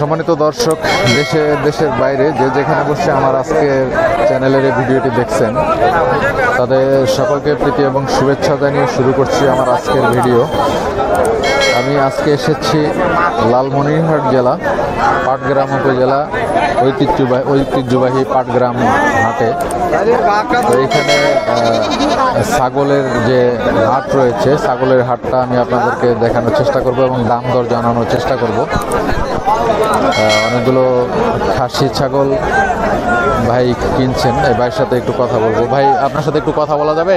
সম্মানিত দর্শক, দেশের বাইরে যে যেখানে বসে আমার আজকের চ্যানেলের এই ভিডিওটি দেখছেন, তাদের সকলকে প্রীতি এবং শুভেচ্ছা জানিয়ে শুরু করছি আমার আজকের ভিডিও। আমি আজকে এসেছি লালমনিরহাট জেলা পাটগ্রাম উপজেলা ঐতিহ্যবাহী পাটগ্রাম হাটে। তো এইখানে ছাগলের যে হাট রয়েছে, ছাগলের হাটটা আমি আপনাদেরকে দেখানোর চেষ্টা করব এবং দাম দর জানানোর চেষ্টা করব। অনেকগুলো খাসি ছাগল ভাই কিনছেন, এই ভাইয়ের সাথে একটু কথা বলবো। ভাই, আপনার সাথে একটু কথা বলা যাবে?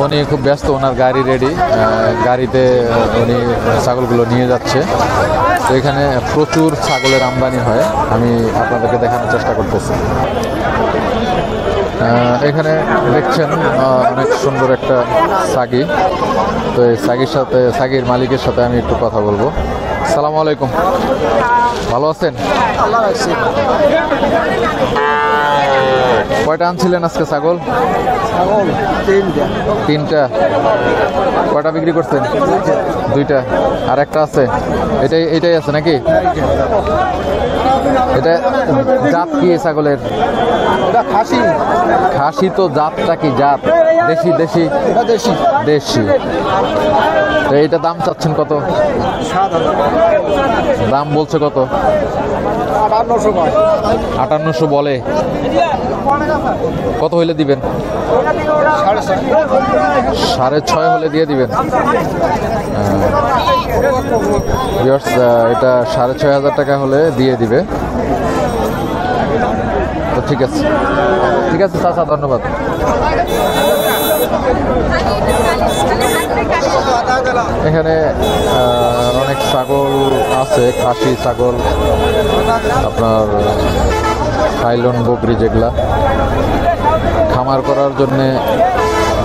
উনি খুব ব্যস্ত, ওনার গাড়ি রেডি, গাড়িতে উনি ছাগলগুলো নিয়ে যাচ্ছে। তো এখানে প্রচুর ছাগলের আমদানি হয়, আমি আপনাদেরকে দেখানোর চেষ্টা করতেছি। এখানে দেখছেন অনেক সুন্দর একটা ছাগি। তো এই ছাগির মালিকের সাথে আমি একটু কথা বলবো। আসসালামু আলাইকুম, ভালো আছেন? কয়টা আনছিলেন আজকে ছাগল? তিনটা। কয়টা বিক্রি করছেন? দুইটা। আর একটা আছে? এটাই আছে নাকি? এটা জাত কি ছাগলের? খাসি তো জাতটা কি? জাত দেশি। তো এইটা দাম চাচ্ছেন কত? দাম বলছে কত? 5800 বলে। কত হইলে দিবেন? 6.5 হলে দিয়ে দিবেন। এটা 6,500 টাকা হলে দিয়ে দিবে। তো ঠিক আছে চাচা, ধন্যবাদ। এখানে অনেক ছাগল আছে, খাসি ছাগল, আপনার থাইল্যান্ড বকরি, যেগুলা খামার করার জন্যে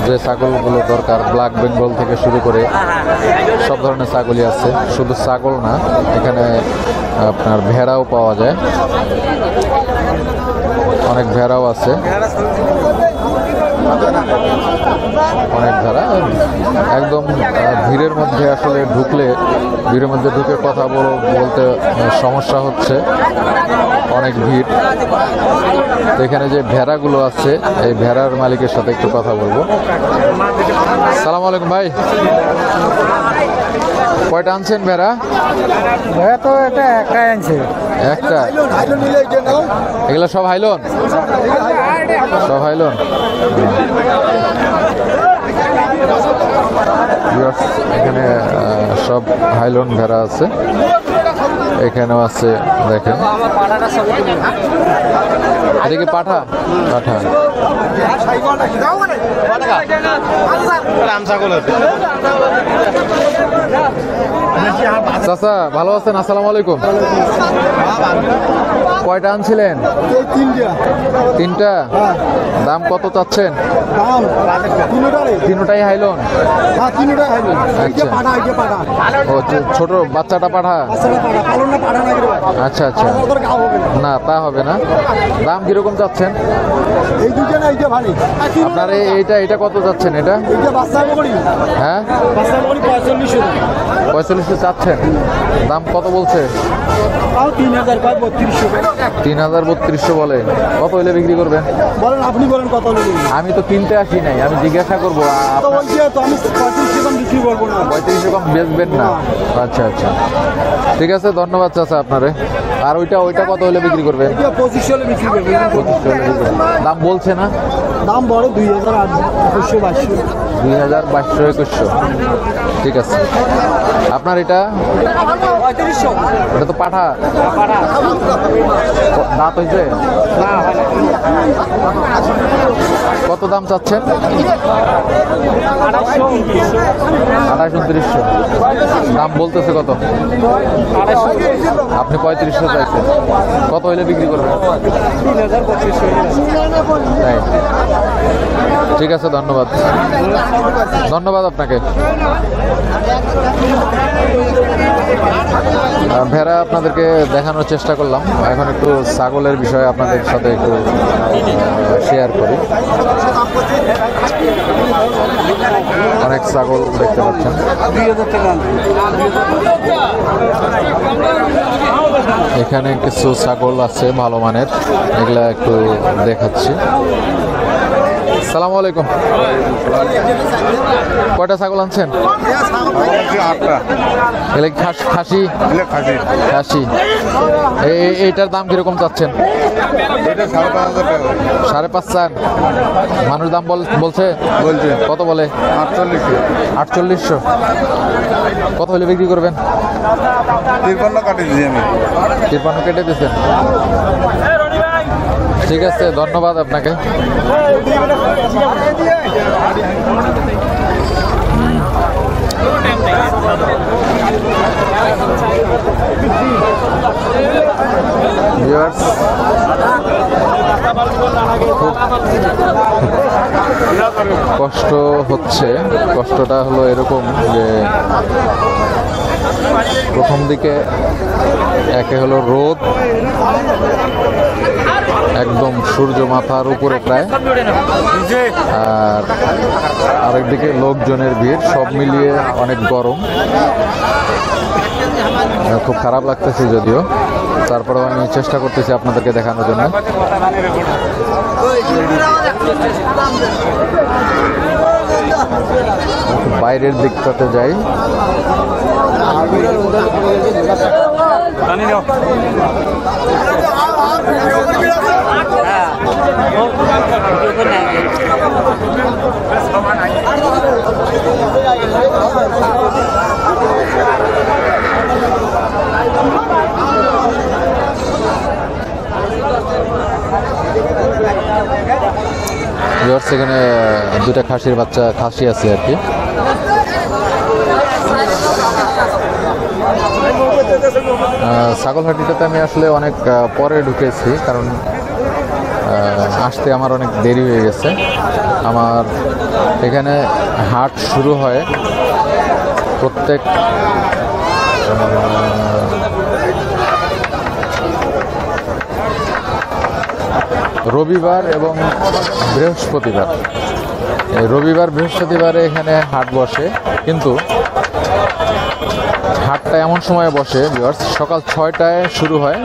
যে ছাগলগুলো দরকার, ব্ল্যাক বেঙ্গল থেকে শুরু করে সব ধরনের ছাগলই আছে। শুধু ছাগল না, এখানে আপনার ভেড়াও পাওয়া যায়, অনেক ভেড়াও আছে, অনেক ভেড়া। একদম ভিড়ের মধ্যে আসলে ভিড়ের মধ্যে ঢুকে কথা বলতে সমস্যা হচ্ছে, অনেক ভিড়। এখানে যে ভেড়াগুলো আছে, এই ভেড়ার মালিকের সাথে একটু কথা বলবো। আসসালামু আলাইকুম ভাই, কয়টা আনছেন ভেড়া? তো এটা একটাই আনছে। একটা? এগুলো সব হাইলন? সব হাইলন। এখানে সব হাইলন ভেড়া আছে, এখানেও আছে, দেখেন। এদিকে পাঠা। চাচা ভালো আছেন? আসসালামু আলাইকুম। কয়টা আনছিলেন? তিনটা। দাম কত চাচ্ছেন? তিনটাই হাইলন? ও, ছোট বাচ্চাটা পাঠা? আচ্ছা। না, তা হবে না। দাম কিরকম চাচ্ছেন? আপনার এইটা কত চাচ্ছেন? এটা হ্যাঁ 4500 চাচ্ছেন। দাম কত বলছে? 3000-3200 বলে। কত হইলে বিক্রি করবেন? বলেন, আপনি বলেন কত হলে? আমি তো কিনতে আসি নাই, আমি জিজ্ঞাসা করবো। আমি 3500 কম বিক্রি করবো না। 3500 কম বেচবেন না? আচ্ছা, ঠিক আছে, ধন্যবাদ চাচা আপনারে। আর ওইটা কত হলে বিক্রি করবেন? 2500 হলে বিক্রি করবেন। 2500 হলে বিক্রি করবেন। দাম বলছে না? দাম বড় 2800-2200। 2200-2100। ঠিক আছে। আপনার এটা? 3500। এটা তো পাঠা। দাঁত হয়েছে? কত দাম চাচ্ছেন? 2800-2900। দাম বলতেছে কত? আপনি 3500 চাইছেন। কত হইলে বিক্রি করবেন? 3000-3200। ঠিক আছে, ধন্যবাদ। ধন্যবাদ আপনাকে। ভেড়া আপনাদেরকে দেখানোর চেষ্টা করলাম। এখন একটু ছাগলের বিষয়ে আপনাদের সাথে একটু শেয়ার করি। অনেক ছাগল দেখতে পাচ্ছেন। এখানে কিছু ছাগল আছে ভালো মানের, এগুলা একটু দেখাচ্ছি। আসসালামু আলাইকুম। কয়টা ছাগল আনছেন? খাসি খাসি। এইটার দাম কিরকম চাচ্ছেন? 5.5 চান। মানুষ দাম বলছে? কত বলে? 4800। কত হলে বিক্রি করবেন? 53 কাটে দিয়েছি আমি। 53 কেটে দিচ্ছেন? ঠিক আছে, ধন্যবাদ আপনাকে। কষ্ট হচ্ছে। কষ্টটা হলো এরকম যে প্রথম দিকে একে হলো রোদ, একদম সূর্য মাথার উপরে প্রায়, আর আরেকদিকে লোকজনের ভিড়, সব মিলিয়ে অনেক গরম। খুব খারাপ লাগতেছে যদিও, তারপরেও আমি চেষ্টা করতেছি আপনাদেরকে দেখানোর জন্য। বাইরের দিকটাতে যাই। সেখানে দুটা খাসির বাচ্চা খাসি আছে আর কি। ছাগলহাটিটাতে আমি আসলে অনেক পরে ঢুকেছি, কারণ আসতে আমার অনেক দেরি হয়ে গেছে। আমার এখানে হাট শুরু হয় প্রত্যেক রবিবার এবং বৃহস্পতিবার। রবিবার বৃহস্পতিবারে এখানে হাট বসে, কিন্তু হাটটা এমন সময় বসে সকাল 6টায় শুরু হয়।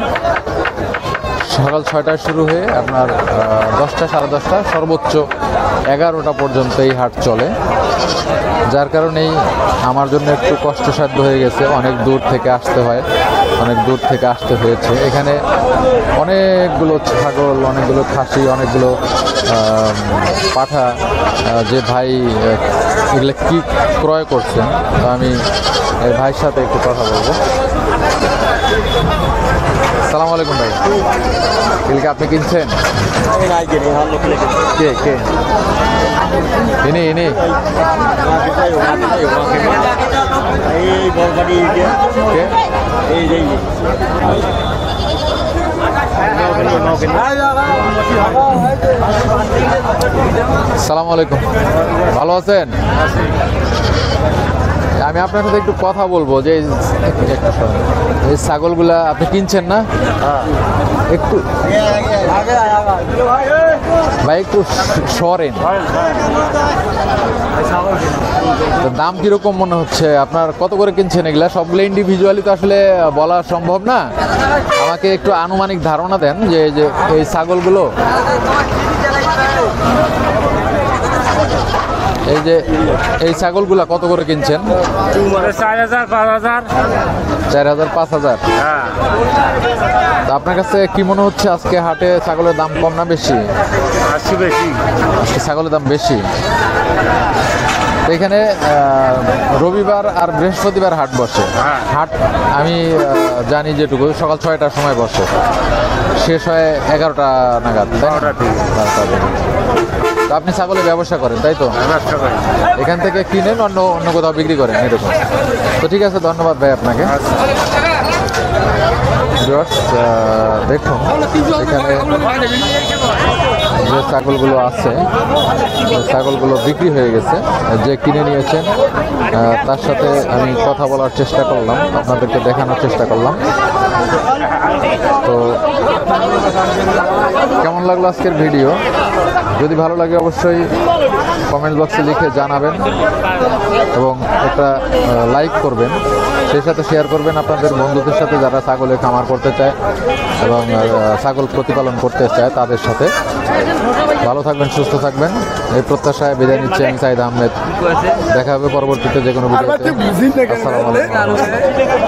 সকাল 6টায় শুরু হয়ে আপনার 10টা, 10:30, সর্বোচ্চ 11টা পর্যন্ত এই হাট চলে। যার কারণেই আমার জন্য একটু কষ্টসাধ্য হয়ে গেছে। অনেক দূর থেকে আসতে হয়, অনেক দূর থেকে আসতে হয়েছে। এখানে অনেকগুলো ছাগল, অনেকগুলো খাসি, অনেকগুলো পাঠা যে ভাই এগুলো কি ক্রয় করছেন, তো আমি এই ভাইয়ের সাথে একটু কথা বলবো। সালাম আলাইকুম ভাই। এগুলো আপনি কিনছেন? কে কে ইনি ইনি কে? আসসালামু আলাইকুম, ভালো আছেন? আমি আপনার সাথে একটু কথা বলবো যে এই ছাগলগুলা আপনি কিনছেন না? একটু ভাই একটু সরেন। দাম কিরকম মনে হচ্ছে আপনার? কত করে কিনছেন এগুলা? সবগুলো ইন্ডিভিজুয়ালি তো আসলে বলা সম্ভব না। আমাকে একটু আনুমানিক ধারণা দেন যে এই ছাগলগুলো, এই যে এই ছাগলগুলা কত করে কিনছেন? 4000, 5000। 4000, 5000। তা আপনার কাছে কি মনে হচ্ছে আজকে হাটে ছাগলের দাম কম না বেশি? বেশি। আজকে ছাগলের দাম বেশি। এখানে রবিবার আর বৃহস্পতিবার হাট বসে। হাট আমি জানি যেটুকু সকাল 6টার সময় বসে, শেষ হয় 11টা নাগাদ। তো আপনি ছাগলের ব্যবসা করেন তাই তো? এখান থেকে কিনেন, অন্য কোথাও বিক্রি করেন এরকম? তো ঠিক আছে, ধন্যবাদ ভাই আপনাকে। দেখুন এখানে যে ছাগলগুলো আছে ছাগলগুলো বিক্রি হয়ে গেছে। যে কিনে নিয়েছেন তার সাথে আমি কথা বলার চেষ্টা করলাম, আপনাদেরকে দেখানোর চেষ্টা করলাম। তো কেমন লাগলো আজকের ভিডিও? যদি ভালো লাগে অবশ্যই কমেন্ট বক্সে লিখে জানাবেন এবং একটা লাইক করবেন, সেই সাথে শেয়ার করবেন আপনাদের বন্ধুদের সাথে যারা ছাগলের খামার করতে চায় এবং ছাগল প্রতিপালন করতে চায় তাদের সাথে। ভালো থাকবেন, সুস্থ থাকবেন, এই প্রত্যাশায় বিদায় নিচ্ছি আমি সাইদ আহমেদ। দেখা হবে পরবর্তীতে যে কোনো ভিডিওতে। আসসালামু আলাইকুম।